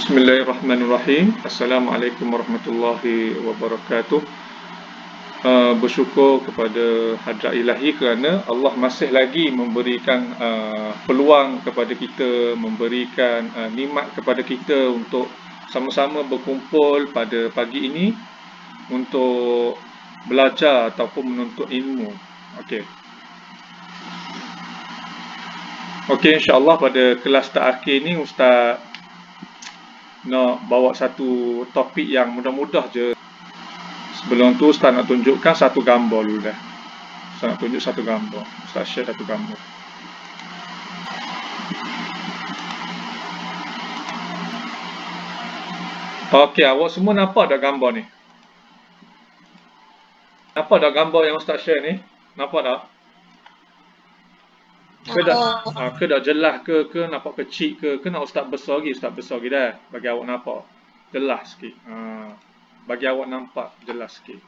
Bismillahirrahmanirrahim. Assalamualaikum warahmatullahi wabarakatuh. Bersyukur kepada hadrat ilahi kerana Allah masih lagi memberikan peluang kepada kita, memberikan nikmat kepada kita untuk sama-sama berkumpul pada pagi ini untuk belajar ataupun menuntut ilmu. Okey, insya-Allah pada kelas terakhir ni Ustaz nak bawa satu topik yang mudah-mudah je. Sebelum tu Ustaz nak tunjukkan satu gambar dulu dah. Ustaz nak tunjuk satu gambar. Ustaz share satu gambar. Okey, awak semua nampak tak gambar ni? Nampak tak gambar yang Ustaz share ni? Nampak tak? Ke dah jelas ke nampak kecil ke nak Ustaz besar lagi? Ustaz besar lagi dah bagi awak nampak jelas sikit. Bagi awak nampak jelas sikit.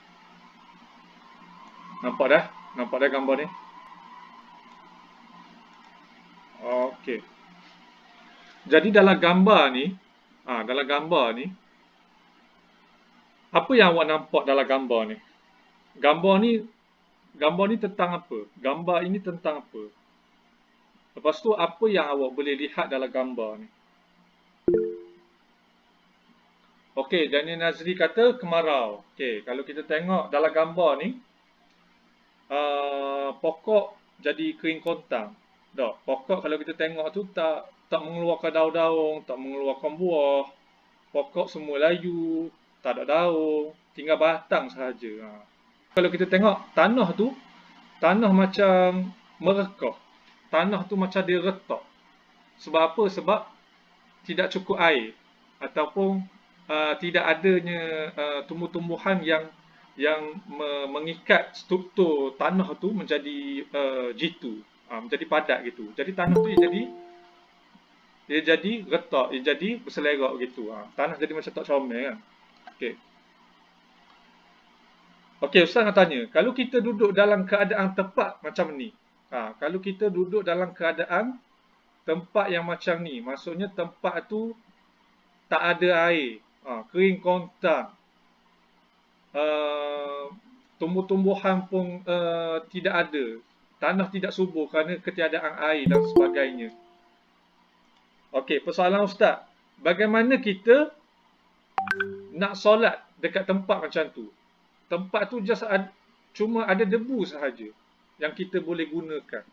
Nampak dah? Nampak dah gambar ni? Okey. Jadi dalam gambar ni, apa yang awak nampak dalam gambar ni? Gambar ni tentang apa? Gambar ini tentang apa? Lepas tu apa yang awak boleh lihat dalam gambar ni? Okey, Daniel Nazri kata kemarau. Okey, kalau kita tengok dalam gambar ni, pokok jadi kering kontang. Tak, pokok kalau kita tengok tu tak mengeluarkan daun-daun, tak mengeluarkan buah. Pokok semua layu, tak ada daun, tinggal batang sahaja. Kalau kita tengok tanah tu, tanah macam merekah. Tanah tu macam dia retak. Sebab apa? Sebab tidak cukup air ataupun tidak adanya tumbuh-tumbuhan yang mengikat struktur tanah tu menjadi jitu, menjadi padat gitu. Jadi tanah tu dia jadi retak, dia jadi berselerak gitu. Tanah jadi macam tak comel kan. Okey, Ustaz nak tanya, kalau kita duduk dalam keadaan tepat macam ni, kalau kita duduk dalam keadaan tempat yang macam ni, maksudnya tempat tu tak ada air, kering kontang, tumbuh-tumbuhan pun tidak ada, tanah tidak subur kerana ketiadaan air dan sebagainya. Okey, persoalan Ustaz, bagaimana kita nak solat dekat tempat macam tu? Tempat tu cuma ada debu sahaja yang kita boleh gunakan.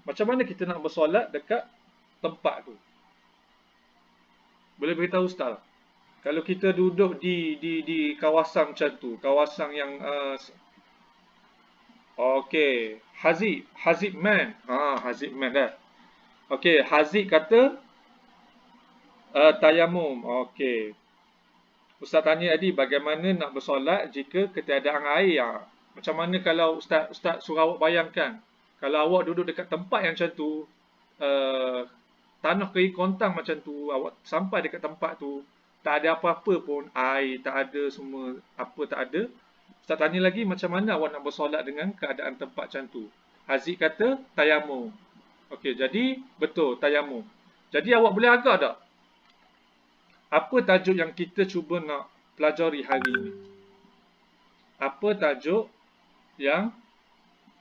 Macam mana kita nak bersolat dekat tempat tu? Boleh beritahu Ustaz? Kalau kita duduk di kawasan macam tu, kawasan yang okey, Hazib Man. Hazib Man dah. Okey, Hazib kata tayamum. Okey. Ustaz tanya tadi bagaimana nak bersolat jika ketiadaan air. Macam mana kalau Ustaz suruh awak bayangkan, kalau awak duduk dekat tempat yang macam tu, tanah kering kontang macam tu, awak sampai dekat tempat tu, tak ada apa-apa pun, air tak ada, semua apa tak ada. Ustaz tanya lagi macam mana awak nak bersolat dengan keadaan tempat macam tu. Haziq kata tayamum. Okey, jadi betul tayamum. Jadi awak boleh agak tak? Apa tajuk yang kita cuba nak pelajari hari ini? Apa tajuk yang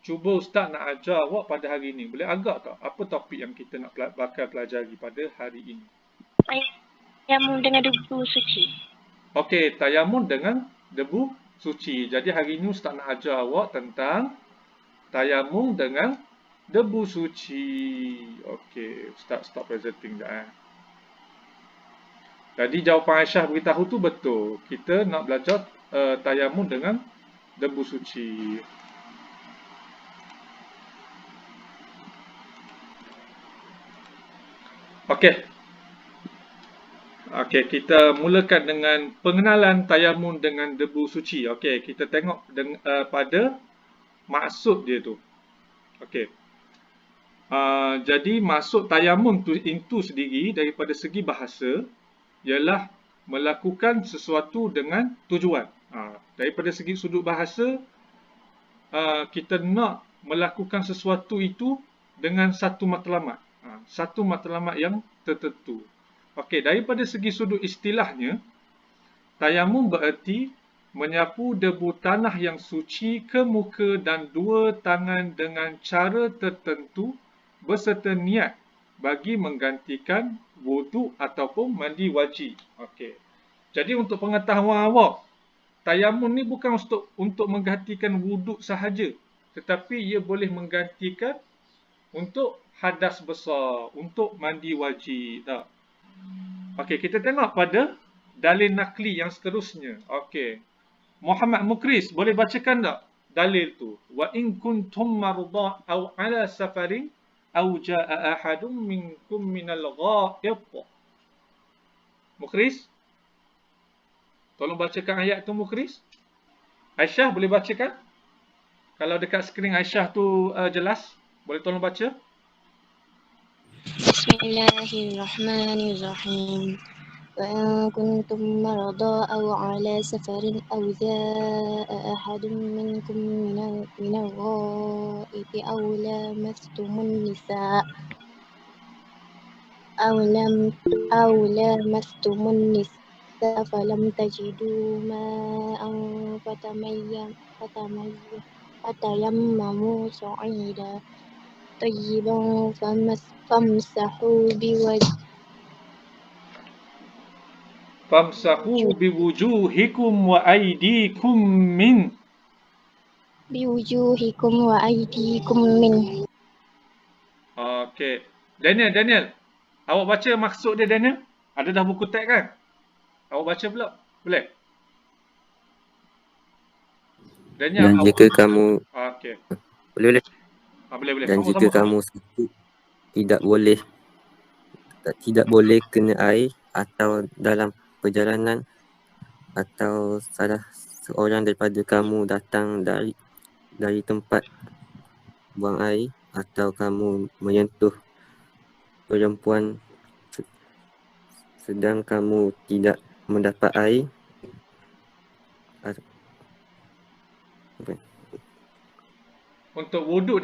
cuba Ustaz nak ajar awak pada hari ini? Boleh agak tak? Apa topik yang kita nak bakal pelajari pada hari ini? Tayamum dengan debu suci. Okey, tayamum dengan debu suci. Jadi hari ini Ustaz nak ajar awak tentang tayamum dengan debu suci. Okey, Ustaz stop presenting dah. Jadi jawapan Aisyah beritahu tu betul. Kita nak belajar tayamum dengan debu suci. Okey, kita mulakan dengan pengenalan tayamum dengan debu suci. Okey, kita tengok pada maksud dia tu. Okey. Jadi maksud tayamum itu sendiri daripada segi bahasa ialah melakukan sesuatu dengan tujuan. Daripada segi sudut bahasa, kita nak melakukan sesuatu itu dengan satu matlamat. Satu matlamat yang tertentu. Okey, daripada segi sudut istilahnya, tayamum bererti menyapu debu tanah yang suci ke muka dan dua tangan dengan cara tertentu beserta niat bagi menggantikan wuduk ataupun mandi wajib. Okey. Jadi untuk pengetahuan awak, tayamum ni bukan untuk menggantikan wuduk sahaja, tetapi ia boleh menggantikan untuk hadas besar, untuk mandi wajib. Tak? Okey, kita tengok pada dalil nakli yang seterusnya. Okey. Muhammad Mukris, boleh bacakan tak dalil tu? Wa in kuntum marda aw ala safarin aw jaa ahadun minkum minal ghaib. Mukris? Tolong bacakan ayat tu Mukris. Aisyah boleh bacakan? Kalau dekat skrin Aisyah tu jelas, boleh tolong baca? Bismillahirrahmanirrahim. وإن كنتم مرضى أو على سفر أو جاء أحد منكم من الغائط أو لامستم النساء فلم تجدوا ماء فتيمموا صعيدا طيبا Famsahu biwujuhikum wa aydikum min. بوجوهكم وأيديكم منه. Okey. Daniel. Awak baca maksud dia Daniel? Ada dah buku teks kan? Awak baca pula? Boleh? Daniel, Dan jika kamu okey. boleh. Boleh. Dan jika kamu sakit, tidak boleh kena air atau dalam perjalanan atau salah seorang daripada kamu datang dari tempat buang air atau kamu menyentuh perempuan sedang kamu tidak mendapat air untuk wuduk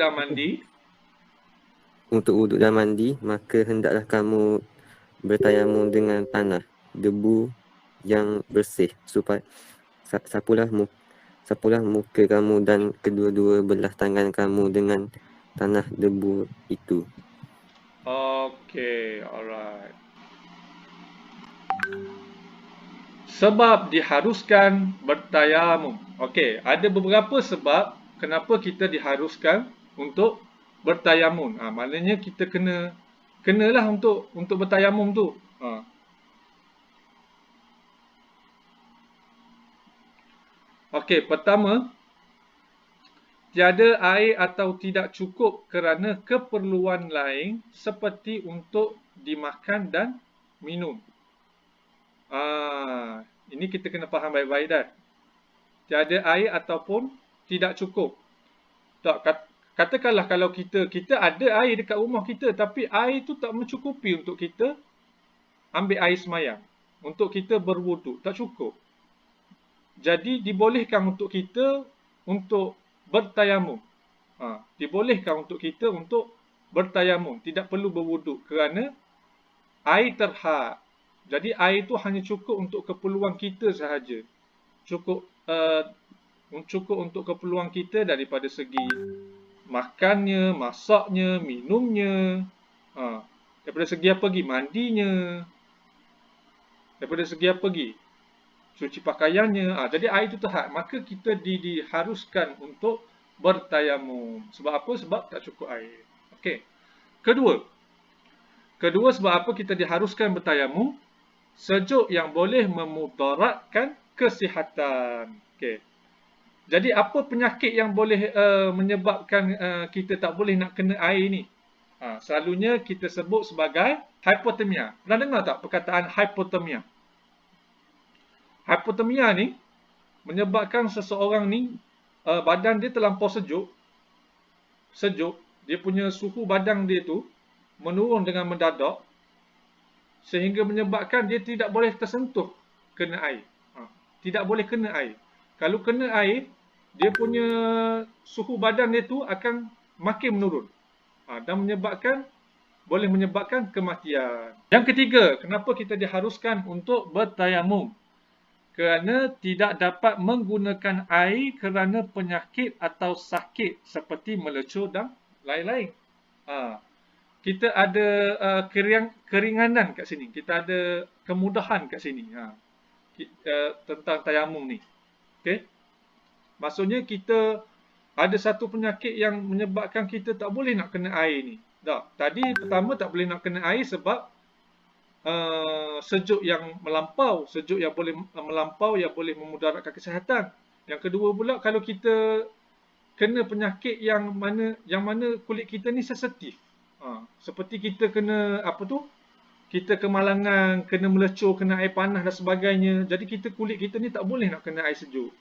dan mandi, maka hendaklah kamu bertayamum dengan tanah debu yang bersih supaya sapulah muka kamu dan kedua-dua belah tangan kamu dengan tanah debu itu. Okey, alright. Sebab diharuskan bertayamum. Okey, ada beberapa sebab kenapa kita diharuskan untuk bertayamum. Maknanya kita kenalah untuk bertayamum tu. Okey, pertama, tiada air atau tidak cukup kerana keperluan lain seperti untuk dimakan dan minum. Ini kita kena faham baik-baik dah. Tiada air ataupun tidak cukup. Tak, katakanlah kalau kita ada air dekat rumah kita, tapi air tu tak mencukupi untuk kita ambil air semayang, untuk kita berwuduk, tak cukup. Jadi dibolehkan untuk kita untuk bertayamum. Dibolehkan untuk kita untuk bertayamum, tidak perlu berwuduk kerana air terhad. Jadi air itu hanya cukup untuk keperluan kita sahaja. Cukup untuk keperluan kita daripada segi makannya, masaknya, minumnya. Daripada segi apa lagi? Mandinya. Daripada segi apa lagi? Cuci pakaiannya. Jadi air itu terhad. Maka kita diharuskan untuk bertayamum. Sebab apa? Sebab tak cukup air. Okey. Kedua sebab apa kita diharuskan bertayamum? Sejuk yang boleh memudaratkan kesihatan. Okey. Jadi apa penyakit yang boleh menyebabkan kita tak boleh nak kena air ni? Selalunya kita sebut sebagai hipotermia. Pernah dengar tak perkataan hipotermia? Hipotermia ni menyebabkan seseorang ni badan dia terlampau sejuk, dia punya suhu badan dia tu menurun dengan mendadak sehingga menyebabkan dia tidak boleh tersentuh kena air. Tidak boleh kena air. Kalau kena air, dia punya suhu badan dia tu akan makin menurun. Dan menyebabkan boleh menyebabkan kematian. Yang ketiga, kenapa kita diharuskan untuk bertayamum? Kerana tidak dapat menggunakan air kerana penyakit atau sakit seperti melecur dan lain-lain. Kita ada keringanan kat sini. Kita ada kemudahan kat sini tentang tayamum ni. Okay? Maksudnya kita ada satu penyakit yang menyebabkan kita tak boleh nak kena air ni. Tadi pertama tak boleh nak kena air sebab sejuk yang melampau, sejuk yang boleh melampau yang boleh memudaratkan kesihatan. Yang kedua pula, kalau kita kena penyakit yang mana kulit kita ni sensitif. Seperti kita kena kita kemalangan, kena melecur, kena air panas dan sebagainya. Jadi kulit kita ni tak boleh nak kena air sejuk.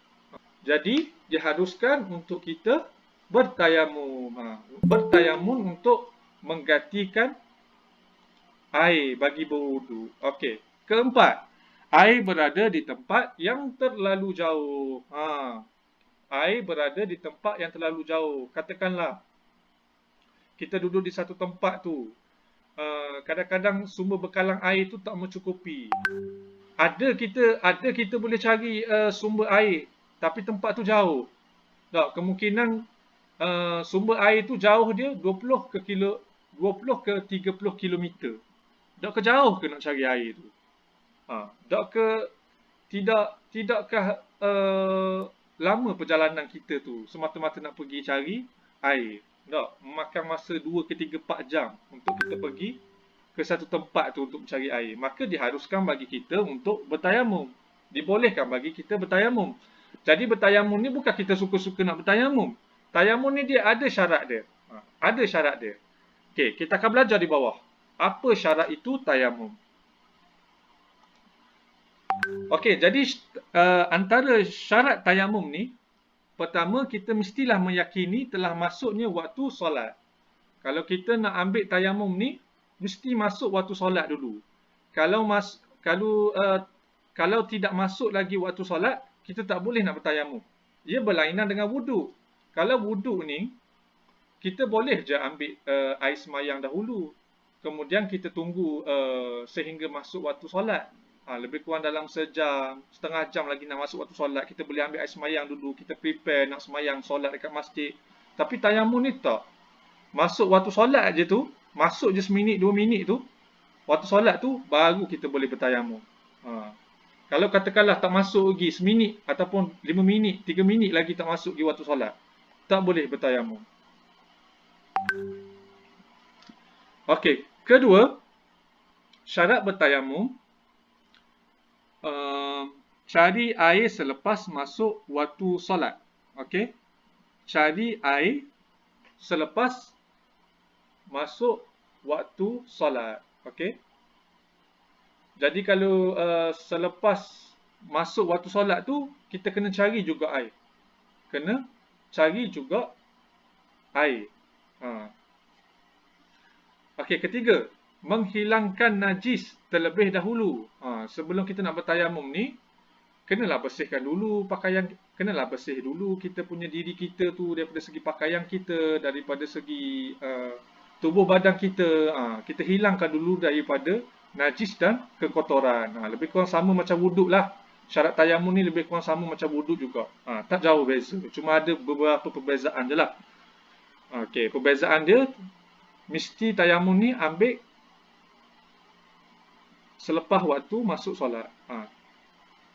Jadi diharuskan untuk kita bertayamum. Bertayamum untuk menggantikan air bagi berwudu. Okey. Keempat, air berada di tempat yang terlalu jauh. Air berada di tempat yang terlalu jauh. Katakanlah kita duduk di satu tempat tu. Kadang-kadang sumber bekalan air tu tak mencukupi. Ada kita boleh cari sumber air, tapi tempat tu jauh. Kemungkinan sumber air tu jauh dia 20 ke 30 kilometer. Tak ke jauh ke nak cari air tu? Tak ke tidakkah lama perjalanan kita tu semata-mata nak pergi cari air? Tak, memakan masa 2 ke 3 4 jam untuk kita pergi ke satu tempat tu untuk mencari air. Maka diharuskan bagi kita untuk bertayamum. Dibolehkan bagi kita bertayamum. Jadi bertayamum ni bukan kita suka-suka nak bertayamum. Tayamum ni dia ada syarat dia. Ada syarat dia. Okey, kita akan belajar di bawah. Apa syarat itu tayamum? Okey, jadi antara syarat tayamum ni, pertama kita mestilah meyakini telah masuknya waktu solat. Kalau kita nak ambil tayamum ni, mesti masuk waktu solat dulu. Kalau tidak masuk lagi waktu solat, kita tak boleh nak bertayamum. Ia berlainan dengan wuduk. Kalau wuduk ni, kita boleh je ambil air semayang dahulu. Kemudian kita tunggu sehingga masuk waktu solat. Lebih kurang dalam sejam, setengah jam lagi nak masuk waktu solat. Kita boleh ambil air semayang dulu. Kita prepare nak semayang solat dekat masjid. Tapi tayamum ni tak. Masuk waktu solat je tu. Masuk je seminit, 2 minit tu. Waktu solat tu, baru kita boleh bertayamum. Kalau katakanlah tak masuk lagi seminit ataupun 5 minit, 3 minit lagi tak masuk lagi waktu solat. Tak boleh bertayamum. Okey, kedua, syarat bertayamum, cari air selepas masuk waktu solat. Okey, cari air selepas masuk waktu solat. Okey. Jadi kalau selepas masuk waktu solat tu, kita kena cari juga air. Kena cari juga air. Okey, ketiga, menghilangkan najis terlebih dahulu. Sebelum kita nak bertayamum ni, kenalah bersihkan dulu pakaian, kenalah bersih dulu kita punya diri kita tu daripada segi pakaian kita, daripada segi tubuh badan kita. Kita hilangkan dulu daripada najis dan kekotoran. Lebih kurang sama macam wuduk lah. Syarat tayamum ni lebih kurang sama macam wuduk juga. Tak jauh beza. Cuma ada beberapa perbezaan je lah. Okey, perbezaan dia, mesti tayamum ni ambil selepas waktu masuk solat.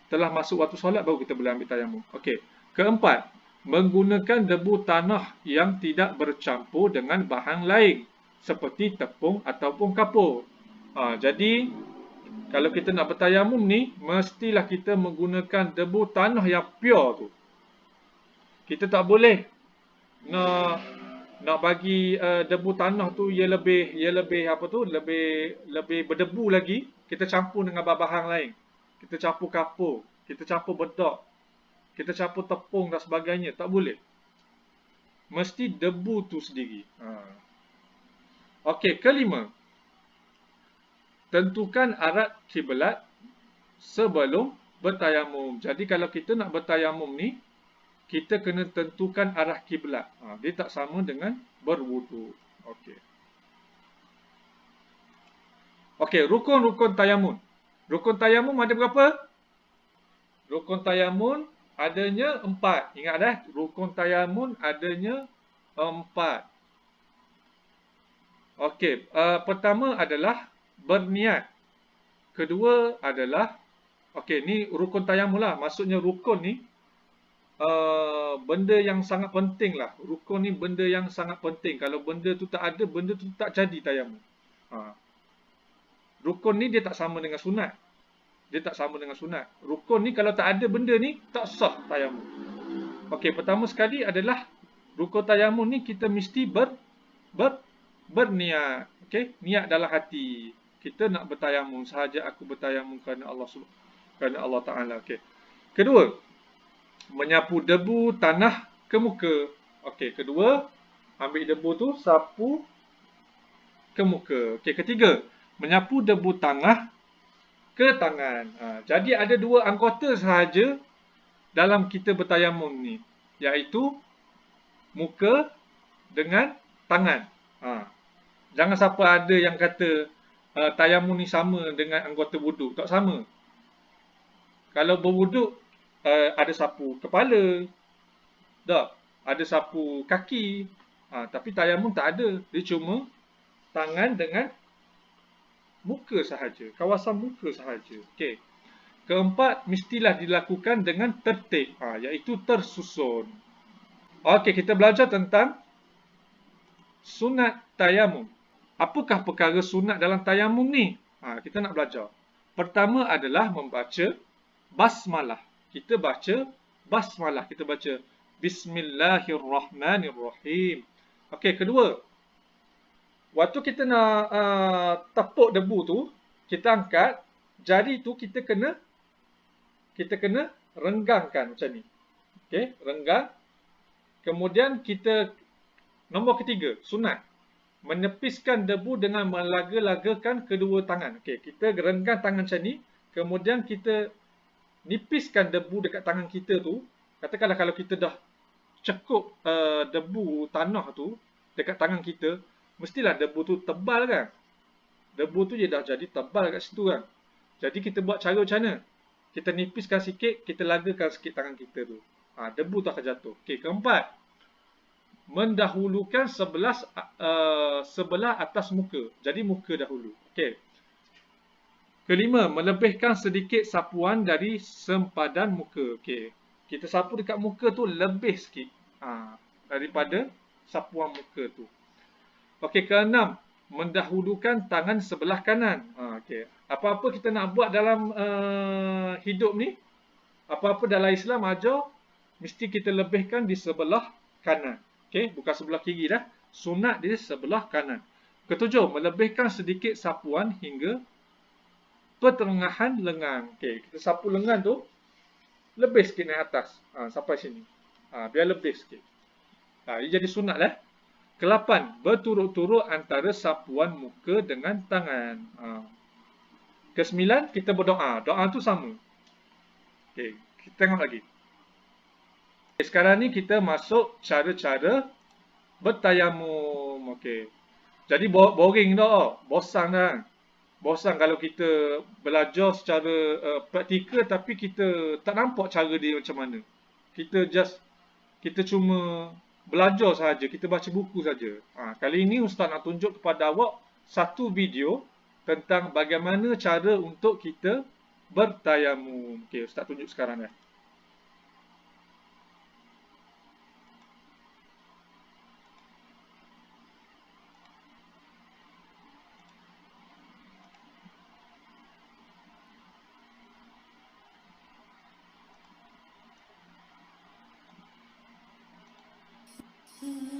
Telah masuk waktu solat baru kita boleh ambil tayamum. Okey. Keempat, menggunakan debu tanah yang tidak bercampur dengan bahan lain seperti tepung ataupun kapur. Jadi kalau kita nak bertayamum ni, mestilah kita menggunakan debu tanah yang pure tu. Kita tak boleh nak bagi debu tanah tu ia lebih lebih berdebu lagi, kita campur dengan bahan lain. Kita campur kapur, kita campur bedak, kita campur tepung dan sebagainya, tak boleh. Mesti debu tu sendiri. Okey, kelima, tentukan arah kiblat sebelum bertayamum. Jadi kalau kita nak bertayamum ni, kita kena tentukan arah kiblat. Dia tak sama dengan berwudu. Okey. Okey, rukun-rukun tayamum. Rukun tayamum ada berapa? Rukun tayamum adanya 4. Ingat rukun tayamum adanya 4. Okey, pertama adalah berniat. Kedua adalah, okey, ni rukun tayamum lah. Maksudnya rukun ni benda yang sangat penting lah. Rukun ni benda yang sangat penting. Kalau benda tu tak ada, benda tu tak jadi tayamum. Rukun ni dia tak sama dengan sunat. Dia tak sama dengan sunat. Rukun ni kalau tak ada benda ni, tak sah tayamum. Okey, pertama sekali adalah rukun tayamum ni kita mesti berniat. Okey, niat dalam hati. Kita nak bertayamum sahaja, aku bertayamum kerana Allah Taala. Okey. Kedua, menyapu debu tanah ke muka. Okey, kedua, ambil debu tu sapu ke muka. Okey, ketiga, menyapu debu tanah ke tangan. Jadi ada dua anggota sahaja dalam kita bertayamum ni, iaitu muka dengan tangan. Jangan siapa ada yang kata tayamum ni sama dengan anggota wuduk. Tak sama. Kalau berwuduk ada sapu kepala, tak? Ada sapu kaki. Tapi tayamum tak ada. Dia cuma tangan dengan muka sahaja, kawasan muka sahaja. Okey. Keempat, mestilah dilakukan dengan tertib, iaitu tersusun. Okey, kita belajar tentang sunat tayamum. Apakah perkara sunat dalam tayamum ni? Kita nak belajar. Pertama adalah membaca basmalah. Kita baca basmalah. Kita baca Bismillahirrahmanirrahim. Okey, kedua, waktu kita nak tepuk debu tu, kita angkat jari tu, kita kena renggangkan macam ni. Okey, renggang. Kemudian kita nombor ketiga, sunat, menepiskan debu dengan melaga-lagakan kedua tangan. Okey, kita renggang tangan macam ni, kemudian kita nipiskan debu dekat tangan kita tu. Katakanlah kalau kita dah cekup debu tanah tu dekat tangan kita, mestilah debu tu tebal kan? Debu tu dia dah jadi tebal kat situ kan? Jadi kita buat cara macam mana? Kita nipiskan sikit, kita lagakan sikit tangan kita tu. Debu tu akan jatuh. Okey, keempat, mendahulukan sebelah atas muka. Jadi muka dahulu. Okey. Kelima, melebihkan sedikit sapuan dari sempadan muka. Okey. Kita sapu dekat muka tu lebih sikit daripada sapuan muka tu. Okey, keenam, mendahulukan tangan sebelah kanan. Okey. Apa-apa kita nak buat dalam hidup ni, apa-apa dalam Islam ajar, mesti kita lebihkan di sebelah kanan. Okey, bukan sebelah kiri dah. Sunat di sebelah kanan. Ketujuh, melebihkan sedikit sapuan hingga pertengahan lengan. Okey, kita sapu lengan tu lebih sikit naik atas. Sampai sini. Biar lebih sikit. Ini jadi sunat lah. Kelapan, berturut-turut antara sapuan muka dengan tangan. Kesembilan, kita berdoa. Doa tu sama. Okey, kita tengok lagi. Sekarang ni kita masuk cara-cara bertayamum. Okey. Jadi boring dah. Bosan dah. Bosan kalau kita belajar secara praktikal tapi kita tak nampak cara dia macam mana. Kita cuma belajar sahaja, kita baca buku saja. Kali ini Ustaz nak tunjuk kepada awak satu video tentang bagaimana cara untuk kita bertayamum. Okey, Ustaz tunjuk sekarang dah.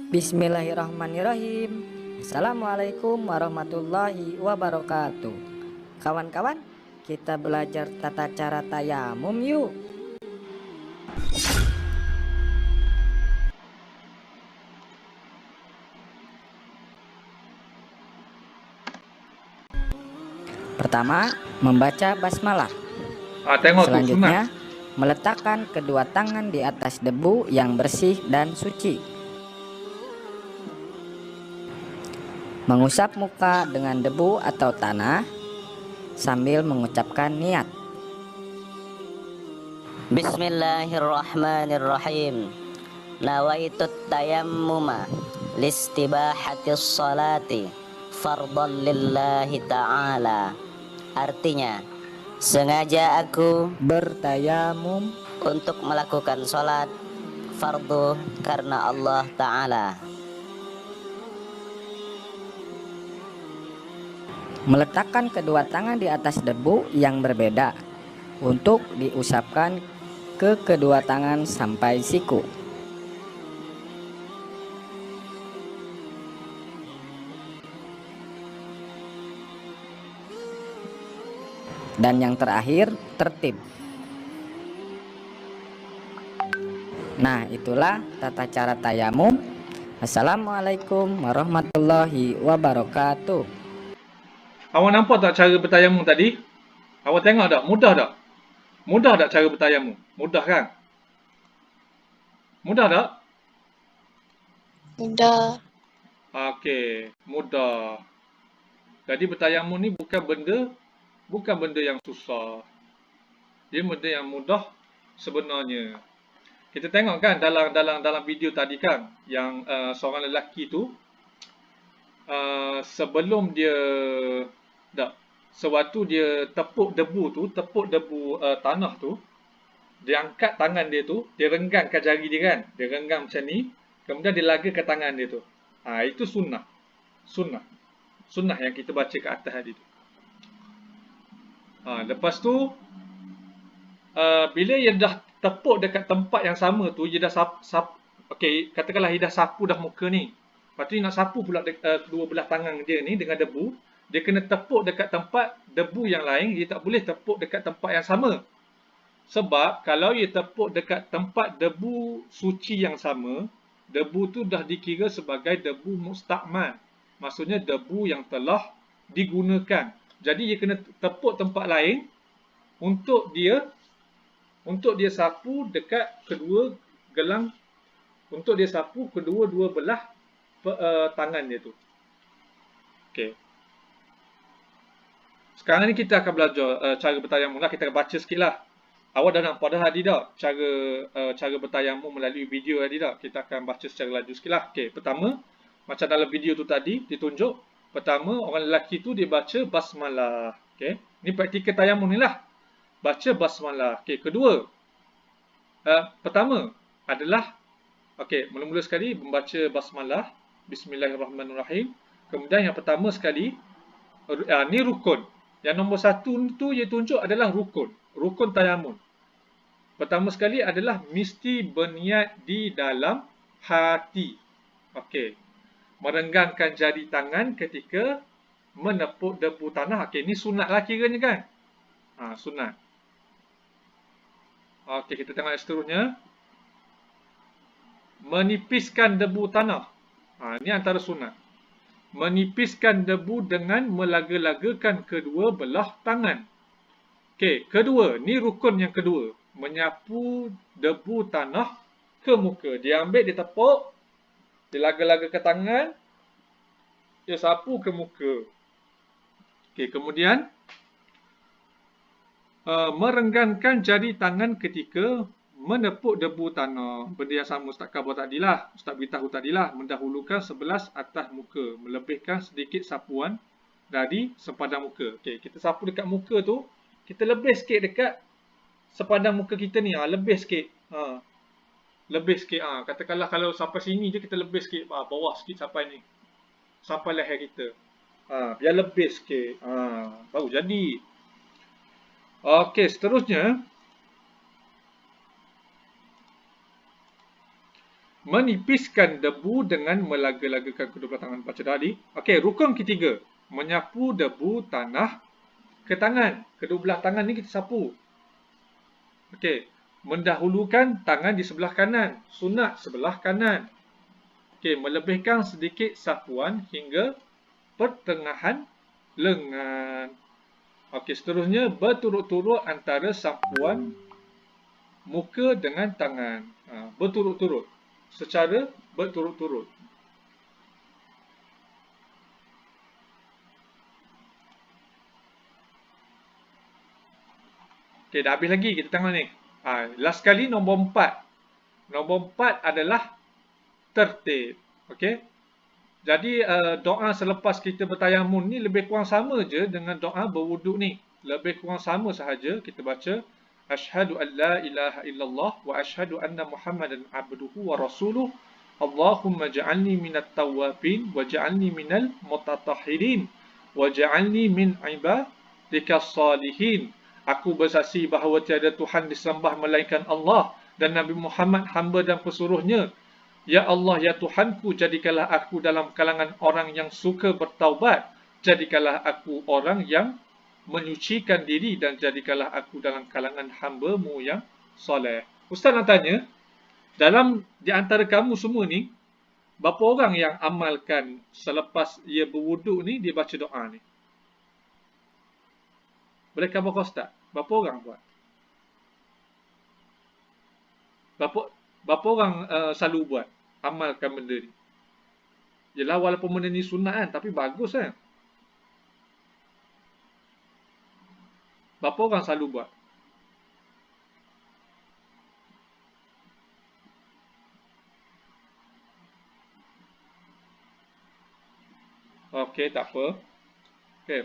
Bismillahirrahmanirrahim. Assalamualaikum warahmatullahi wabarakatuh. Kawan-kawan, kita belajar tata cara tayamum yuk. Pertama, membaca basmalah. Selanjutnya, meletakkan kedua tangan di atas debu yang bersih dan suci. Mengusap muka dengan debu atau tanah sambil mengucapkan niat. Bismillahirrahmanirrahim. Nawaitut tayammuma listibahatis salati fardhan lillahi ta'ala. Artinya, sengaja aku bertayamum untuk melakukan salat fardu karena Allah Ta'ala. Meletakkan kedua tangan di atas debu yang berbeda untuk diusapkan ke kedua tangan sampai siku. Dan yang terakhir, tertib. Nah, itulah tata cara tayamum. Assalamualaikum warahmatullahi wabarakatuh. Awak nampak tak cara bertayamum tadi? Awak tengok tak? Mudah tak? Mudah tak cara bertayamum? Mudah kan? Mudah tak? Mudah. Okey, mudah. Jadi bertayamum ni bukan benda yang susah. Dia benda yang mudah sebenarnya. Kita tengok kan dalam video tadi kan, yang seorang lelaki tu sebelum dia sewaktu dia tepuk debu tanah tu, dia angkat tangan dia tu, dia renggangkan jari dia kan, dia renggang macam ni, kemudian dia lagakan tangan dia tu. Itu sunnah yang kita baca kat atas tadi tu. Lepas tu bila dia dah tepuk dekat tempat yang sama tu, dia dah katakanlah dia dah sapu dah muka ni. Lepas tu dia nak sapu pula kedua belah tangan dia ni dengan debu. Dia kena tepuk dekat tempat debu yang lain, dia tak boleh tepuk dekat tempat yang sama. Sebab kalau dia tepuk dekat tempat debu suci yang sama, debu tu dah dikira sebagai debu mustakmal. Maksudnya debu yang telah digunakan. Jadi dia kena tepuk tempat lain untuk dia sapu dekat kedua gelang, untuk dia sapu kedua-dua belah tangan dia tu. Okey. Sekarang ni kita akan belajar cara bertayamum lah. Kita akan baca sikit lah. Awak dah nampak dah tadi tak cara bertayamum melalui video tadi tak? Kita akan baca secara laju sikit lah. Okey, pertama, macam dalam video tu tadi ditunjuk, pertama orang lelaki tu dia baca basmalah. Okey, ni praktikal tayamum ni lah. Baca basmalah. Okey, kedua, pertama adalah, okey, mula-mula sekali membaca basmalah, bismillahirrahmanirrahim. Kemudian yang pertama sekali, ni rukun. Yang nombor satu tu dia tunjuk adalah rukun tayamum. Pertama sekali adalah mesti berniat di dalam hati. Okey, merenggangkan jari tangan ketika menepuk debu tanah. Okey, ni sunat lah kiranya kan? Sunat. Okey, kita tengok seterusnya. Menipiskan debu tanah. Ni antara sunat. Menipiskan debu dengan melaga-lagakan kedua belah tangan. Okey, kedua, ni rukun yang kedua. Menyapu debu tanah ke muka. Dia ambil, dia tepuk, dia laga-laga ke tangan, dia sapu ke muka. Okey, kemudian merenggangkan jari tangan ketika menepuk debu tanah. Benda yang sama Ustaz khabar tadilah, Ustaz beritahu tadilah, mendahulukan 11 atas muka, melebihkan sedikit sapuan dari sepadan muka. Okey, kita sapu dekat muka tu, kita lebih sikit dekat sepadan muka kita ni, lebih sikit. Lebih sikit. Katakanlah kalau sampai sini je kita lebih sikit, bawah sikit sampai ni. Sampai leher kita. Biar lebih sikit. Baru jadi. Okey, seterusnya, menipiskan debu dengan melaga-lagakan kedua belah tangan. Baca tadi. Okey, rukun ketiga, menyapu debu tanah ke tangan. Kedua belah tangan ni kita sapu. Okey, mendahulukan tangan di sebelah kanan. Sunat sebelah kanan. Okey, melebihkan sedikit sapuan hingga pertengahan lengan. Okey, seterusnya berturut-turut antara sapuan muka dengan tangan. Berturut-turut. Secara berturut-turut. Okey, dah habis lagi kita tengok ni. Last kali nombor 4. Nombor 4 adalah tertib. Okey. Jadi doa selepas kita bertayamum ni lebih kurang sama je dengan doa berwuduk ni. Lebih kurang sama sahaja. Kita baca asyhadu an la ilaha illallah wa asyhadu anna Muhammadan abduhu wa rasuluh. Allahumma ja'alni minat tawwabin wa ja'alni minal mutatahhirin wa ja'alni min ibadikas salihin. Aku bersaksi bahawa tiada Tuhan disembah melainkan Allah dan Nabi Muhammad hamba dan pesuruhnya. Ya Allah, ya Tuhanku, jadikanlah aku dalam kalangan orang yang suka bertaubat. Jadikanlah aku orang yang menyucikan diri dan jadikanlah aku dalam kalangan hamba-Mu yang soleh. Ustaz nak tanya, di antara kamu semua ni, berapa orang yang amalkan selepas ia berwuduk ni, dia baca doa ni? Boleh khabar Ustaz? Berapa orang buat? Berapa orang selalu buat? Amalkan benda ni. Yelah, walaupun benda ni sunat kan, tapi bagus kan? Berapa orang selalu buat? Okey, tak apa. Okey.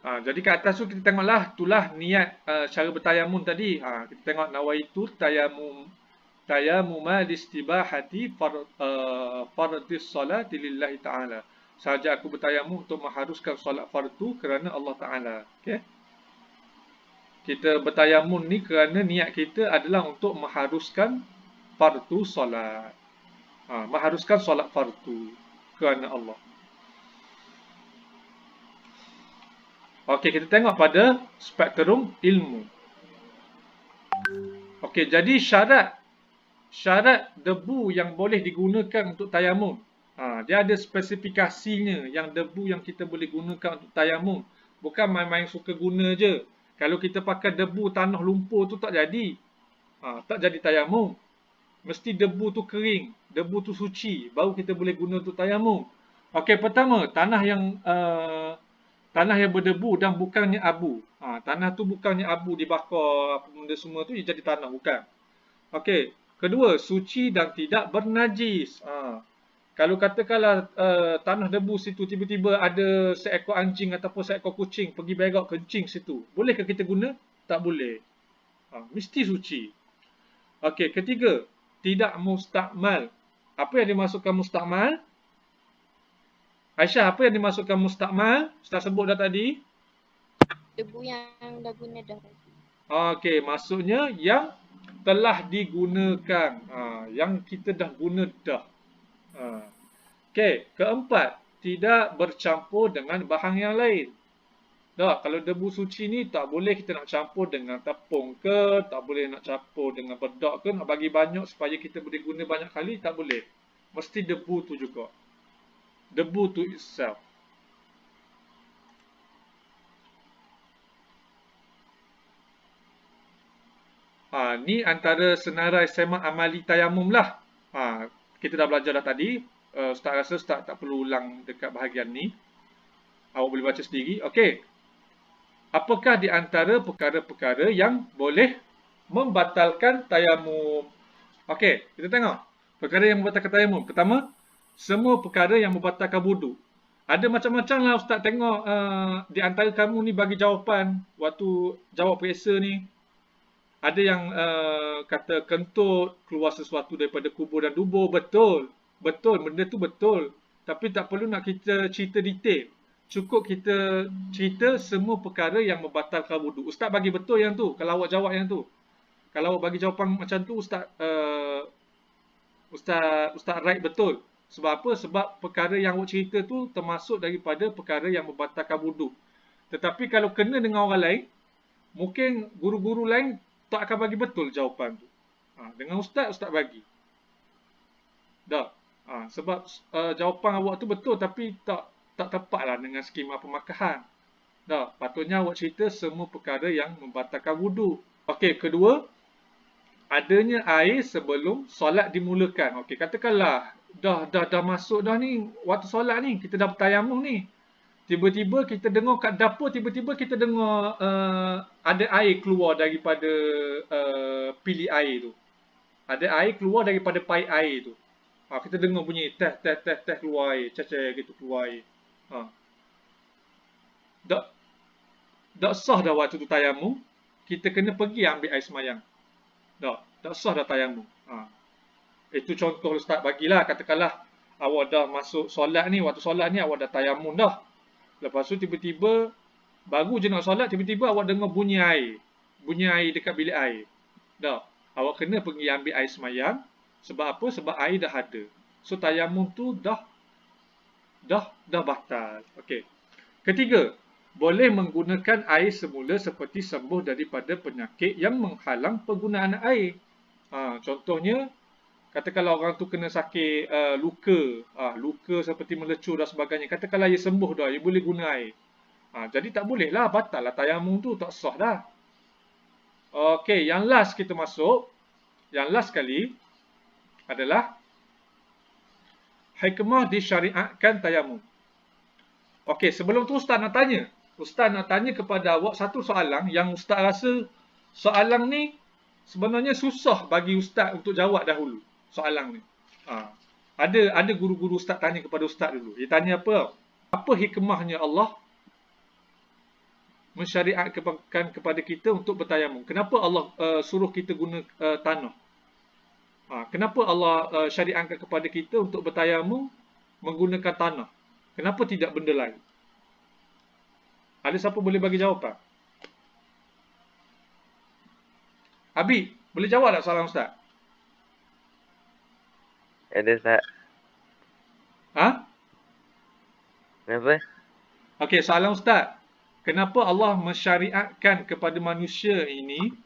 Jadi kat atas tu kita tengoklah, itulah niat cara bertayamum tadi. Kita tengok nawaitu tayamuma listibahati fardhis salati lillahi ta'ala. Sahaja aku bertayamum untuk mengharuskan solat fardu kerana Allah Ta'ala. Okey. Kita bertayamum ni kerana niat kita adalah untuk mengharuskan fardu solat. Mengharuskan solat fardu kerana Allah. Okey, kita tengok pada spektrum ilmu. Okey, jadi syarat debu yang boleh digunakan untuk tayamum. Dia ada spesifikasinya yang debu yang kita boleh gunakan untuk tayamum. Bukan main-main suka guna je. Kalau kita pakai debu tanah lumpur tu tak jadi. Tak jadi tayamum. Mesti debu tu kering, debu tu suci, baru kita boleh guna untuk tayamum. Okey, pertama, tanah yang berdebu dan bukannya abu. Tanah tu bukannya abu dibakar apa benda semua tu jadi tanah, bukan. Okey, kedua, suci dan tidak bernajis. Kalau katakanlah tanah debu situ tiba-tiba ada seekor anjing ataupun seekor kucing pergi berak kencing situ, bolehkah kita guna? Tak boleh. Mesti suci. Okey, ketiga, tidak mustakmal. Apa yang dimasukkan mustakmal? Aisyah, apa yang dimasukkan mustakmal? Ustaz sebut dah tadi. Debu yang dah guna dah. Okey, maksudnya yang telah digunakan. Yang kita dah guna dah. Okey, keempat, tidak bercampur dengan bahan yang lain. Kalau debu suci ni tak boleh kita nak campur dengan tepung ke, tak boleh nak campur dengan bedak ke, nak bagi banyak supaya kita boleh guna banyak kali, tak boleh. Mesti debu tu juga. Debu tu itself. Ni antara senarai semak amali tayamum lah. Kita dah belajar dah tadi. Ustaz rasa Ustaz tak perlu ulang dekat bahagian ni. Awak boleh baca sendiri. Okey. Apakah di antara perkara-perkara yang boleh membatalkan tayamum? Okey, kita tengok. Perkara yang membatalkan tayamum. Pertama, semua perkara yang membatalkan wuduk. Ada macam-macam lah Ustaz tengok di antara kamu ni bagi jawapan waktu jawab periksa ni. Ada yang kata kentut, keluar sesuatu daripada kubur dan dubur. Betul. Betul, benda tu betul. Tapi tak perlu nak kita cerita detail. Cukup kita cerita semua perkara yang membatalkan wuduk. Ustaz bagi betul yang tu, kalau awak jawab yang tu. Kalau awak bagi jawapan macam tu, Ustaz right betul. Sebab apa? Sebab perkara yang awak cerita tu termasuk daripada perkara yang membatalkan wuduk. Tetapi kalau kena dengan orang lain, mungkin guru-guru lain tak akan bagi betul jawapan tu. Dengan Ustaz bagi. Dah. Sebab jawapan awak tu betul tapi tak tepatlah dengan skema pemakahan. Dah, patutnya awak cerita semua perkara yang membatalkan wuduk. Okey, kedua, adanya air sebelum solat dimulakan. Okey, katakanlah dah masuk dah ni waktu solat ni, kita dah bertayamum ni. Tiba-tiba kita dengar kat dapur, tiba-tiba kita dengar ada air keluar daripada pilih air tu. Ada air keluar daripada paip air tu. Kita dengar bunyi teh keluar air, ceceh gitu keluar air. Tak sah dah waktu tu tayamum. Kita kena pergi ambil air semayang. Tak sah dah tayamum. Itu contoh Ustaz bagilah. Katakanlah awak dah masuk solat ni, waktu solat ni awak dah tayamum dah. Lepas tu tiba-tiba baru je nak solat, tiba-tiba awak dengar bunyi air. Bunyi air dekat bilik air. Awak kena pergi ambil air semayang. Sebab apa? Sebab air dah ada. So tayamum tu dah batal. Okey. Ketiga, boleh menggunakan air semula seperti sembuh daripada penyakit yang menghalang penggunaan air. Contohnya, katakanlah orang tu kena sakit luka, luka seperti melecur dan sebagainya. Katakanlah ia sembuh dah, ia boleh guna air. Jadi tak boleh lah, batal lah tayamum tu, tak sah dah. Okey, yang last kita masuk. Yang last kali adalah hikmah disyariatkan tayamum. Okey, sebelum tu Ustaz nak tanya. Ustaz nak tanya kepada awak satu soalan yang Ustaz rasa soalan ni sebenarnya susah bagi Ustaz untuk jawab dahulu. Soalan ni. Ada guru-guru Ustaz tanya kepada Ustaz dulu. Dia tanya apa? Apa hikmahnya Allah mensyariatkan kepada kita untuk bertayamum? Kenapa Allah suruh kita guna tanah? Kenapa Allah syariatkan kepada kita untuk bertayamum menggunakan tanah? Kenapa tidak benda lain? Ada siapa boleh bagi jawapan? Abi, boleh jawab tak soalan Ustaz? Ada tak? Kenapa? Okey, soalan Ustaz. Kenapa Allah mensyariatkan kepada manusia ini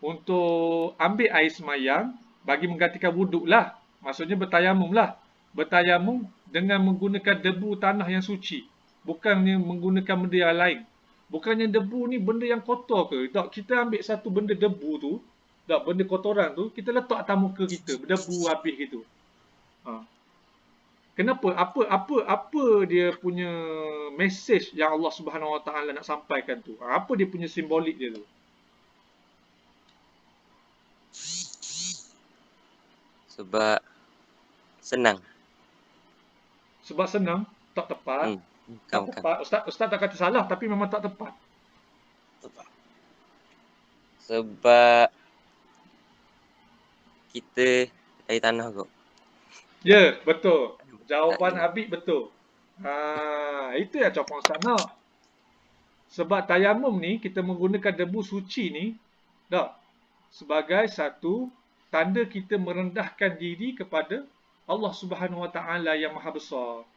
untuk ambil air semayang bagi menggantikan wuduk lah. Maksudnya bertayamum lah. Bertayamum dengan menggunakan debu tanah yang suci. Bukannya menggunakan benda yang lain. Bukannya debu ni benda yang kotor ke? Tak, kita ambil satu benda debu tu, tak, benda kotoran tu, kita letak atas muka kita, berdebu habis gitu. Kenapa? Apa dia punya message yang Allah Subhanahu Wa Taala nak sampaikan tu? Apa dia punya simbolik dia tu? Sebab senang. Sebab senang, tak tepat. Tak Bukan. tepat. Ustaz tak kata salah, tapi memang tak tepat. Sebab kita air tanah kot. Ya, betul. Jawapan Habib betul. Itu yang jawapan Ustaz nak. Sebab tayamum ni, kita menggunakan debu suci ni, sebagai satu tanda kita merendahkan diri kepada Allah Subhanahu Wa Taala yang Maha Besar.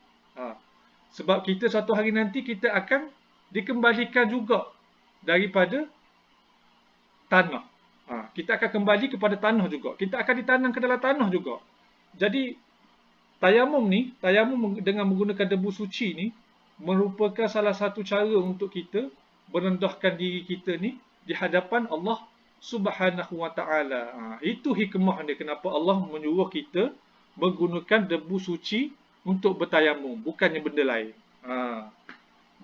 Sebab kita satu hari nanti kita akan dikembalikan juga daripada tanah. Kita akan kembali kepada tanah juga. Kita akan ditanam ke dalam tanah juga. Jadi tayamum dengan menggunakan debu suci ni merupakan salah satu cara untuk kita merendahkan diri kita ni di hadapan Allah Subhanahu Wa Taala. Itu hikmah dia kenapa Allah menyuruh kita menggunakan debu suci untuk bertayamum, bukannya benda lain.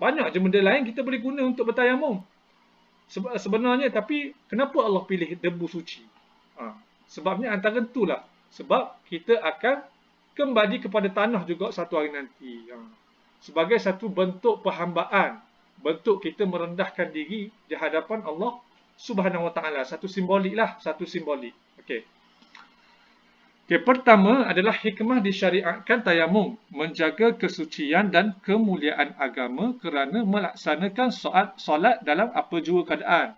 Banyak je benda lain kita boleh guna untuk bertayamum. Sebenarnya, tapi kenapa Allah pilih debu suci? Sebabnya antara itulah. Sebab kita akan kembali kepada tanah juga satu hari nanti. Sebagai satu bentuk perhambaan, bentuk kita merendahkan diri di hadapan Allah Subhanahu Wa Taala. Satu simbolik lah, satu simbolik. Okey. Pertama adalah hikmah disyariatkan tayamum, menjaga kesucian dan kemuliaan agama kerana melaksanakan solat dalam apa jua keadaan.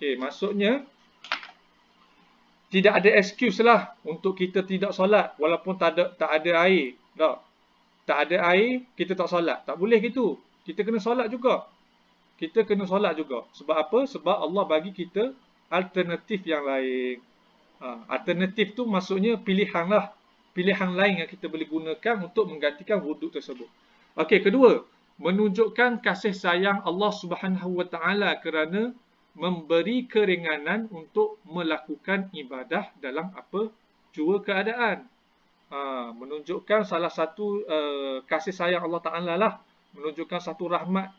Okey, maksudnya tidak ada excuse lah untuk kita tidak solat walaupun tak ada air. Tak ada air, kita tak solat. Tak boleh gitu. Kita kena solat juga. Sebab apa? Sebab Allah bagi kita alternatif yang lain. Alternatif tu maksudnya pilihan lah. Pilihan lain yang kita boleh gunakan untuk menggantikan wuduk tersebut. Okey, kedua, menunjukkan kasih sayang Allah Subhanahu Wa Taala kerana memberi keringanan untuk melakukan ibadah dalam apa jua keadaan. Menunjukkan salah satu kasih sayang Allah Ta'ala lah menunjukkan satu rahmat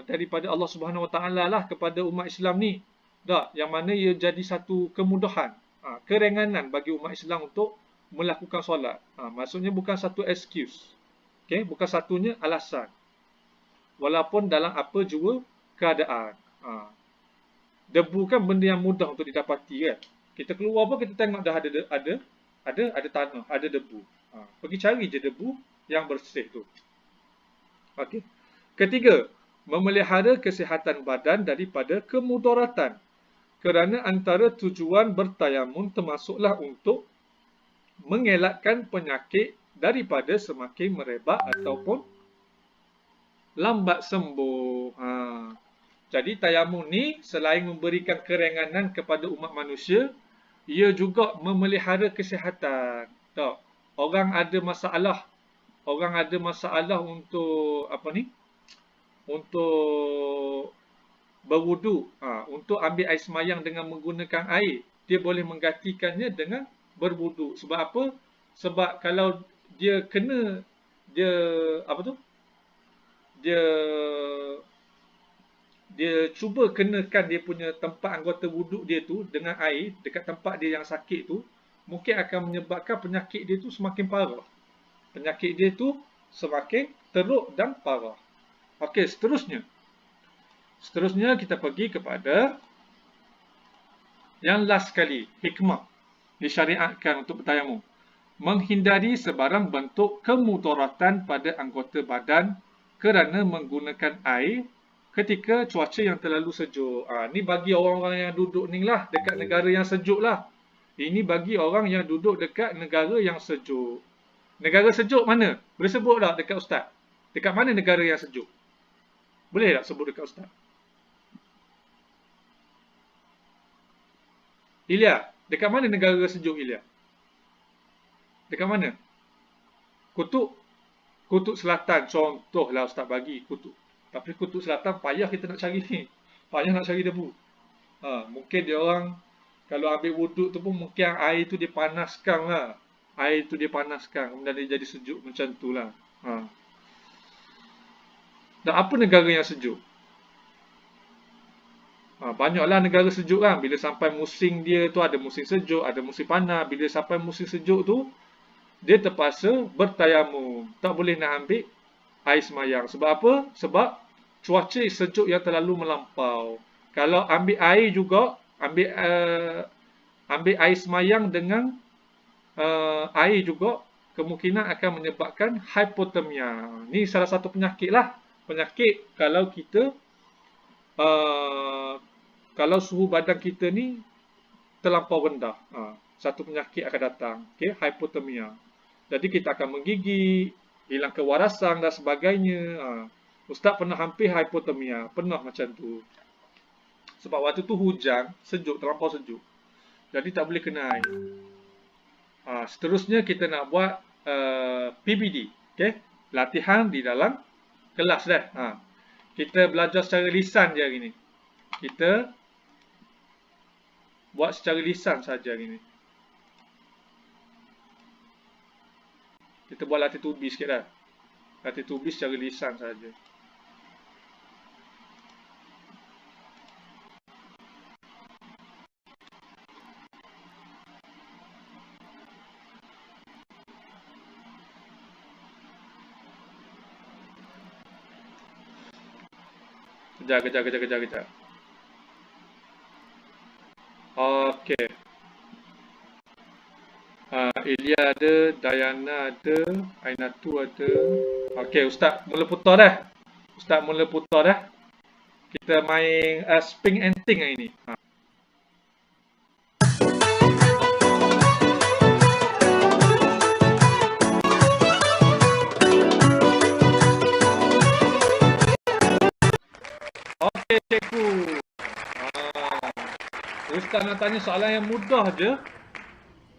daripada Allah Subhanahu Wa Taala lah kepada umat Islam ni. Tak, yang mana ia jadi satu kemudahan, kerenganan bagi umat Islam untuk melakukan solat. Maksudnya bukan satu excuse. Okay? Bukan satunya alasan. Walaupun dalam apa jua keadaan. Debu kan benda yang mudah untuk didapati kan. Kita keluar pun kita tengok dah ada tanah, ada debu. Pergi cari je debu yang bersih tu. Okey. Ketiga, memelihara kesihatan badan daripada kemudaratan. Kerana antara tujuan bertayamun termasuklah untuk mengelakkan penyakit daripada semakin merebak ataupun lambat sembuh. Jadi tayamun ni selain memberikan kerenganan kepada umat manusia, ia juga memelihara kesihatan. Tak? Orang ada masalah untuk untuk berwudu, untuk ambil air semayang dengan menggunakan air, dia boleh menggantikannya dengan berwudu. Sebab apa? Sebab kalau dia kena, dia cuba kenakan dia punya tempat anggota wuduk dia tu dengan air dekat tempat dia yang sakit tu, mungkin akan menyebabkan penyakit dia tu semakin parah. Penyakit dia tu semakin teruk dan parah. Okey, Seterusnya kita pergi kepada yang last sekali, hikmah disyariatkan untuk bertayamum. Menghindari sebarang bentuk kemudaratan pada anggota badan kerana menggunakan air ketika cuaca yang terlalu sejuk. Ni bagi orang-orang yang duduk ni lah, dekat negara yang sejuk lah. Ini bagi orang yang duduk dekat negara yang sejuk. Negara sejuk mana? Boleh sebut tak dekat Ustaz? Dekat mana negara yang sejuk? Boleh tak sebut dekat Ustaz? Ilya, dekat mana negara sejuk Ilya? Dekat mana? Kutub Selatan, contohlah Ustaz bagi kutub. Tapi kutub Selatan payah kita nak cari ni. Payah nak cari debu. Mungkin dia orang kalau ambil wuduk tu pun mungkin air tu dipanaskan lah. Air tu dipanaskan, kemudian dia jadi sejuk macam tu lah. Dan apa negara yang sejuk? Banyaklah negara sejuk kan. Bila sampai musim dia tu ada musim sejuk, ada musim panas. Bila sampai musim sejuk tu, dia terpaksa bertayamum. Tak boleh nak ambil air semayang. Sebab apa? Sebab cuaca sejuk yang terlalu melampau. Kalau ambil air juga, ambil air semayang dengan air juga, kemungkinan akan menyebabkan hipotermia. Ni salah satu penyakit lah. Penyakit kalau kita kalau suhu badan kita ni terlampau rendah, satu penyakit akan datang, okay? Hipotermia. Jadi kita akan menggigit, hilang kewarasan dan sebagainya. Ustaz pernah hampir hipotermia, pernah macam tu. Sebab waktu tu hujan, sejuk, terlampau sejuk. Jadi tak boleh kena air. Seterusnya kita nak buat PBD, okay? Latihan di dalam kelas dah. Kita belajar secara lisan je hari ni. Kita buat secara lisan saja hari ni. Kita buat latih tubi sikit dah. Latih tubi secara lisan saja. Kejap. Okey. Ilya ada, Dayana ada, Ainatu ada. Okey, Ustaz mula putar dah. Kita main spring and ting hari ni. Okey, cikgu. Ustaz nak tanya soalan yang mudah je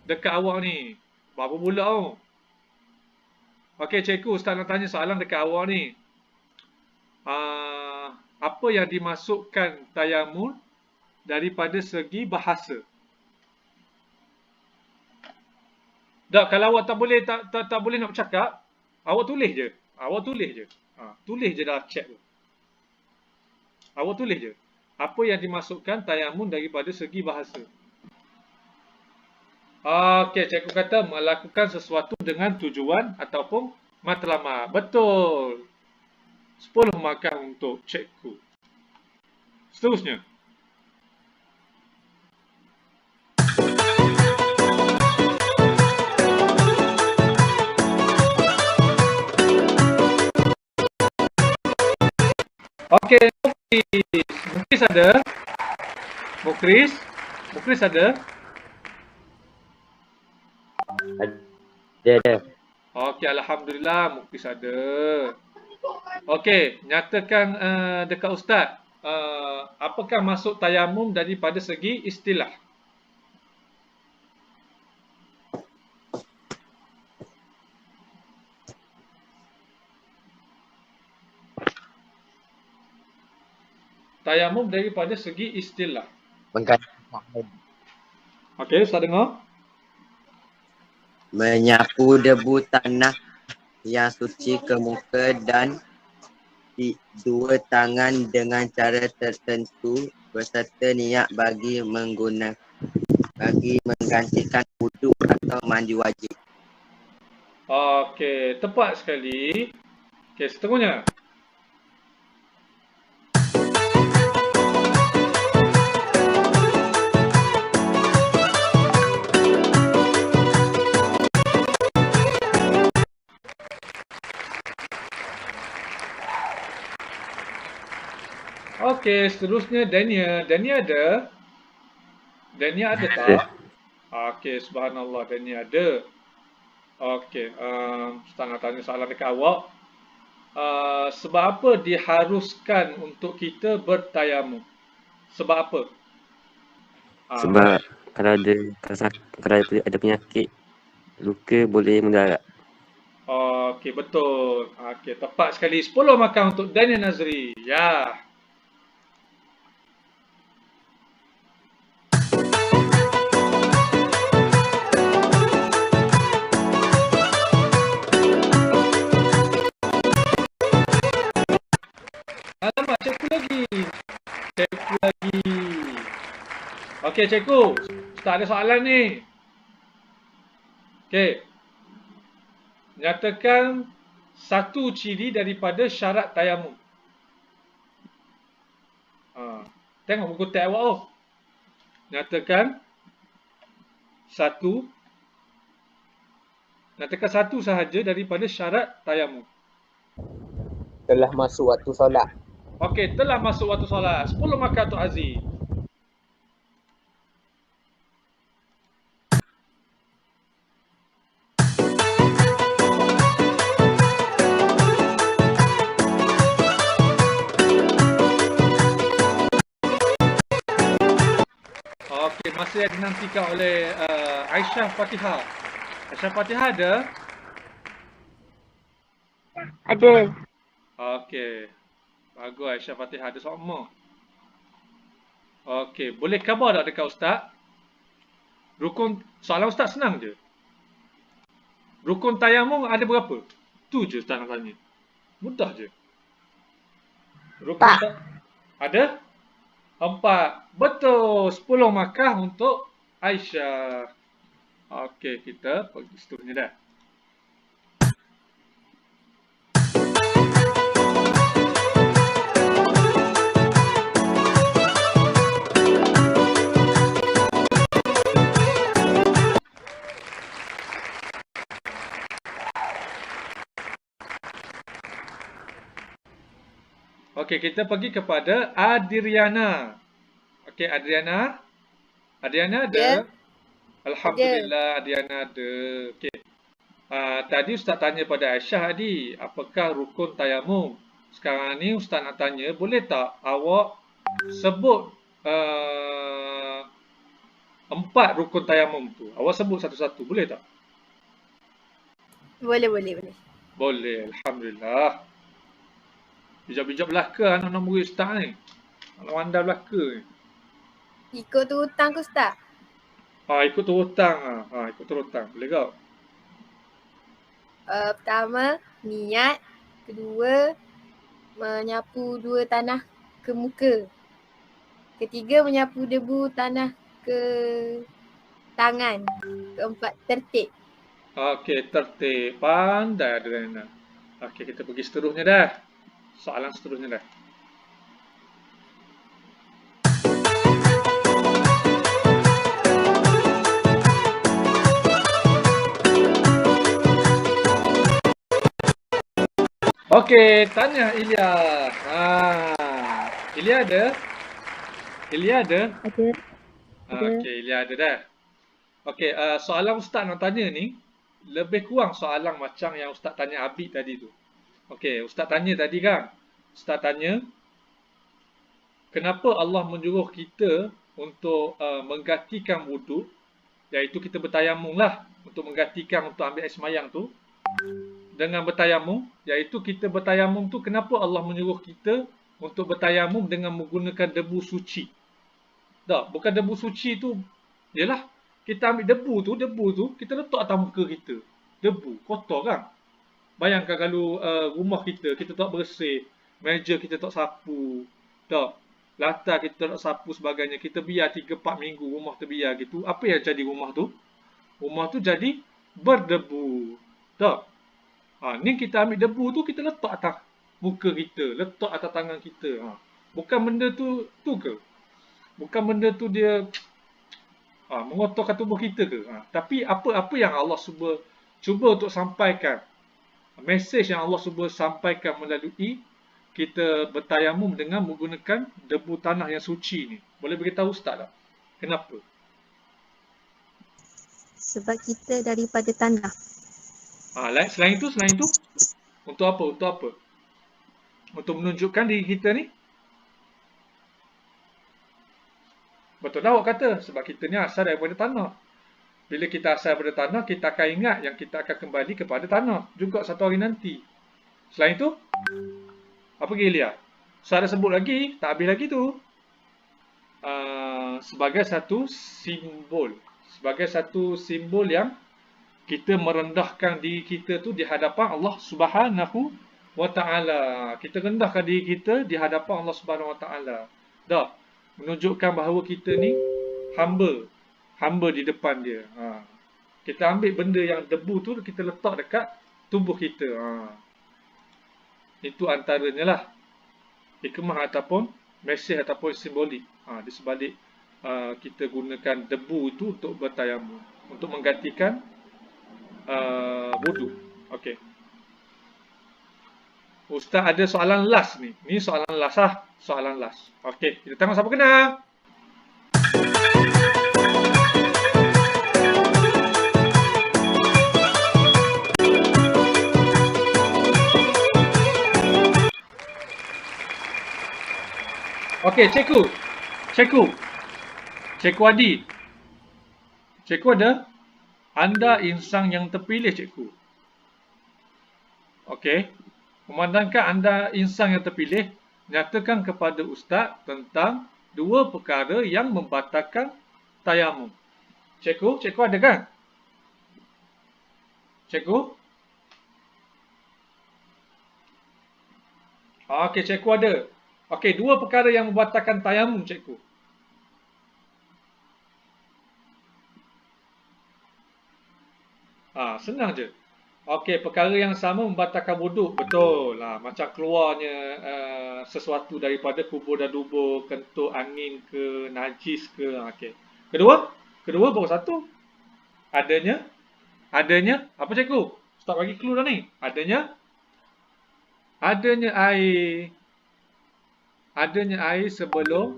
dekat awak ni. Baru pula tau. Okey, cikgu, Ustaz nak tanya soalan dekat awak ni. Apa yang dimasukkan tayammum daripada segi bahasa? Tak, kalau awak tak boleh nak bercakap, awak tulis je. Awak tulis je. Tulis je dalam chat tu. Awak tulis je. Apa yang dimasukkan tayamum daripada segi bahasa. Okey, cikgu kata melakukan sesuatu dengan tujuan ataupun matlamat. Betul. 10 markah untuk cikgu. Seterusnya. Okey, Mukris ada? Mukris ada? Ada. Okey, alhamdulillah Mukris ada. Okey, nyatakan dekat ustaz. Apakah maksud tayamum daripada segi istilah? Tayamum daripada segi istilah. Okey, ustaz dengar? Menyapu debu tanah yang suci ke muka dan di dua tangan dengan cara tertentu berserta niat bagi menggantikan wuduk atau mandi wajib. Okey, tepat sekali. Okey, seterusnya. Okey, seterusnya Dania. Dania ada? Dania ada tak? Okey, subhanallah Dania ada. Okey, Ustaz nak tanya soalan dekat awak. Sebab apa diharuskan untuk kita bertayamum? Sebab apa? Sebab kalau ada penyakit luka boleh mendarat. Okey, betul. Okey, tepat sekali. 10 markah untuk Dania Nazri. Ya. Alamak, cikgu lagi. Okey, cikgu. Ustaz ada soalan ni. Okey. Nyatakan satu ciri daripada syarat tayamum. Tengok buku teks awak tu. Nyatakan satu sahaja daripada syarat tayamum. Telah masuk waktu solat. Okey, telah masuk waktu solat. 10 markah untuk Aziz. Okey, masih yang dinantikan oleh Aisyah Fatihah. Aisyah Fatihah ada? Ada. Okey. Bagus Aisyah Fatihah ada sama. Okey, boleh khabar tak dekat ustaz? Rukun soalan ustaz senang je. Rukun tayamum ada berapa? Tu je ustaz nak tanya. Mudah je. Rukun ada? 4. Betul. 10 markah untuk Aisyah. Okey, kita pergi seterusnya dah. Okey, kita pergi kepada Adriana. Okey, Adriana. Adriana ada? Ya. Alhamdulillah, Adriana ada. Okey. Tadi Ustaz tanya pada Aisyah tadi, apakah rukun tayamum? Sekarang ni Ustaz nak tanya, boleh tak awak sebut 4 rukun tayamum tu? Awak sebut satu-satu, boleh tak? Boleh. Boleh, alhamdulillah. Bijak-bijak belaka anak-anak murid Ustaz ni. Anak wanda belaka ni. Ikut tu hutang ke Ustaz? Ikut turut hutang. Ikut turut hutang. Boleh kau? Pertama, niat. Kedua, menyapu dua tanah ke muka. Ketiga, menyapu debu tanah ke tangan. Keempat, tertib. Okey, tertib. Pandai Adriana. Okey, kita pergi seterusnya dah. Soalan seterusnya dah. Okey, tanya Ilya. Ilya ada? Ilya ada? Ada. Okey, Ilya ada dah. Okey, soalan Ustaz nak tanya ni lebih kurang soalan macam yang Ustaz tanya Abid tadi tu. Okey, Ustaz tanya tadi kan? Ustaz tanya, kenapa Allah menyuruh kita untuk menggantikan wuduk, iaitu kita bertayamum lah untuk menggantikan untuk ambil air semayang tu dengan bertayamum, iaitu kita bertayamum tu kenapa Allah menyuruh kita untuk bertayamum dengan menggunakan debu suci? Tak, bukan debu suci tu. Yalah, kita ambil debu tu kita letak atas muka kita. Debu, kotor kan? Bayangkan kalau rumah kita tak bersih, meja kita tak sapu, tak, lantai kita tak sapu sebagainya, kita biar 3-4 minggu rumah terbiar gitu, apa yang jadi rumah tu? Rumah tu jadi berdebu. Tak? Ni kita ambil debu tu kita letak atas muka kita, letak atas tangan kita. Bukan benda tu ke? Bukan benda tu dia mengotorkan tubuh kita ke? Tapi apa yang Allah cuba untuk sampaikan, mesej yang Allah cuba sampaikan melalui kita bertayamum dengan menggunakan debu tanah yang suci ni. Boleh beritahu Ustaz tak? Kenapa? Sebab kita daripada tanah. Selain itu, untuk apa? Untuk menunjukkan diri kita ni. Betul dah awak kata, sebab kita ni asal daripada tanah. Bila kita asal daripada tanah, kita akan ingat yang kita akan kembali kepada tanah juga satu hari nanti. Selain itu, apa lagi Ilya? Saya sebut lagi, tak habis lagi tu. Sebagai satu simbol yang kita merendahkan diri kita tu di hadapan Allah Subhanahu wa Ta'ala. Kita rendahkan diri kita di hadapan Allah Subhanahu wa Ta'ala. Dah, menunjukkan bahawa kita ni hamba di depan dia. Kita ambil benda yang debu tu kita letak dekat tubuh kita. Itu antaranya lah hikmah ataupun mesej ataupun simbolik di sebalik kita gunakan debu itu untuk bertayamum, untuk menggantikan wudu. Okey. Ustaz ada soalan last ni. Ni soalan last lah. Soalan last. Okey, kita tengok siapa kena. Okey, Cikgu Adi. Cikgu ada? Anda insan yang terpilih, cikgu. Okey. Memandangkan anda insan yang terpilih, nyatakan kepada Ustaz tentang dua perkara yang membatalkan tayamum. Cikgu ada kan? Cikgu? Okey, cikgu ada. Okey, dua perkara yang membatalkan tayamum, cikgu. Senang je. Okey, perkara yang sama membatalkan wuduk. Betul. Macam keluarnya sesuatu daripada kubur dan dubur, kentut angin ke, najis ke. Okey. Kedua baru satu. Adanya apa cikgu? Ustaz bagi clue dah ni. Adanya air. Adanya air sebelum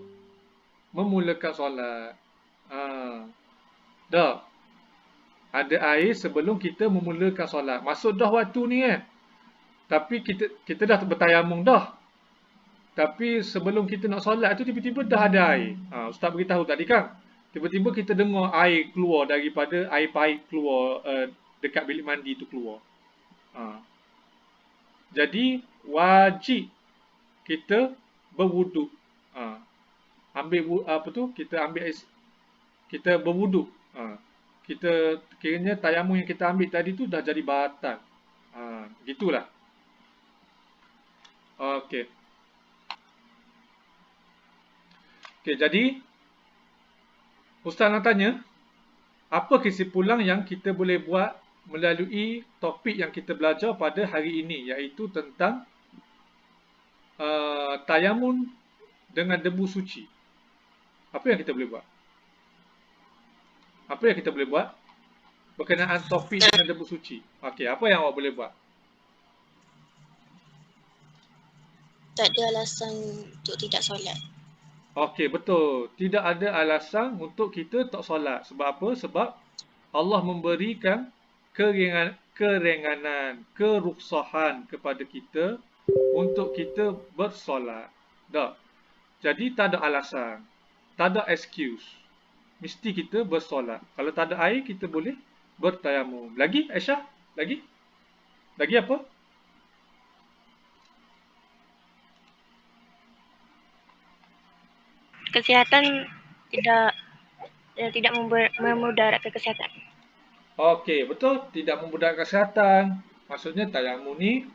memulakan solat. Dah. Ada air sebelum kita memulakan solat. Masuk dah waktu ni kan. Tapi kita dah bertayamum dah. Tapi sebelum kita nak solat tu tiba-tiba dah ada air. Ustaz beritahu tadi kan. Tiba-tiba kita dengar air keluar daripada air paip keluar dekat bilik mandi tu keluar. Jadi wajib kita berwuduk. Kita ambil air, kita berwuduk. Kita kiranya tayamum yang kita ambil tadi tu dah jadi batal. Gitulah. Okey. Okey, jadi Ustaz nak tanya, apa kesimpulan yang kita boleh buat melalui topik yang kita belajar pada hari ini, iaitu tentang tayamun dengan debu suci. Apa yang kita boleh buat? Apa yang kita boleh buat berkenaan topik dengan debu suci? Okey, apa yang awak boleh buat? Tak ada alasan untuk tidak solat. Okey, betul. Tidak ada alasan untuk kita tak solat. Sebab apa? Sebab Allah memberikan kerenganan, keruksahan kepada kita untuk kita bersolat. Dah. Jadi tak ada alasan. Tak ada excuse. Mesti kita bersolat. Kalau tak ada air, kita boleh bertayamum. Lagi, Aisyah? Lagi? Lagi apa? Kesihatan tidak memudaratkan kesihatan. Okey, betul. Tidak memudaratkan kesihatan. Maksudnya tayamum ni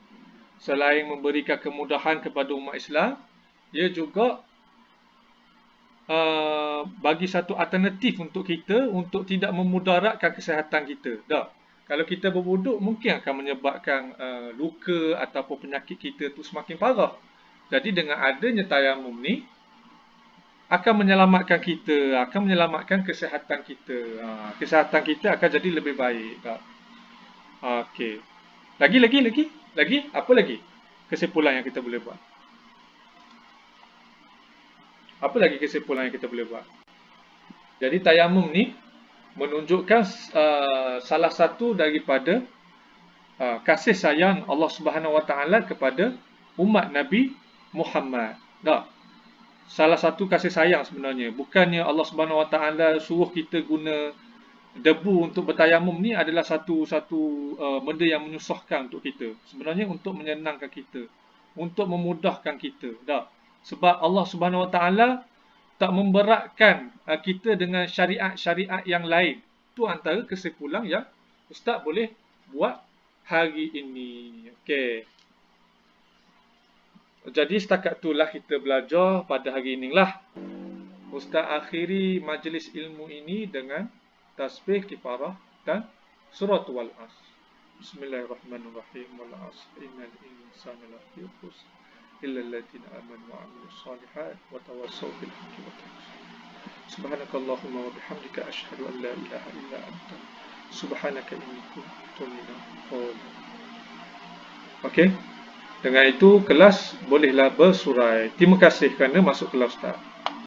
selain memberikan kemudahan kepada umat Islam, ia juga bagi satu alternatif untuk kita untuk tidak memudaratkan kesihatan kita. Dah. Kalau kita berwuduk mungkin akan menyebabkan luka ataupun penyakit kita tu semakin parah. Jadi dengan adanya tayamum ni akan menyelamatkan kita, akan menyelamatkan kesihatan kita. Kesihatan kita akan jadi lebih baik. Okey. Lagi? Apa lagi kesimpulan yang kita boleh buat? Apa lagi kesimpulan yang kita boleh buat? Jadi tayamum ni menunjukkan salah satu daripada kasih sayang Allah Subhanahu Wa Taala kepada umat Nabi Muhammad. Dah. Salah satu kasih sayang sebenarnya. Bukannya Allah Subhanahu Wa Taala suruh kita guna debu untuk bertayamum ni adalah satu benda yang menyusahkan untuk kita. Sebenarnya untuk menyenangkan kita, untuk memudahkan kita. Dah. Sebab Allah Subhanahu Wa Taala tak memberatkan kita dengan syariat-syariat yang lain. Itu antara kesimpulan yang Ustaz boleh buat hari ini. Okey. Jadi setakat itulah kita belajar pada hari inilah. Ustaz akhiri majlis ilmu ini dengan tasbih kifarah dan surah wal asr. Bismillahirrahmanirrahim. Wal asr innal insana lafi khusr illa alladziina aamanu wa 'amilus shalihaati wa tawassaw bil haqqi wa tawassaw. Subhanakallahumma wa bihamdika asyhadu an la ilaha illa anta subhanaka inni kuntu minadh dhalimin. Okey. Dengan itu kelas bolehlah bersurai. Terima kasih kerana masuk kelas Ustaz.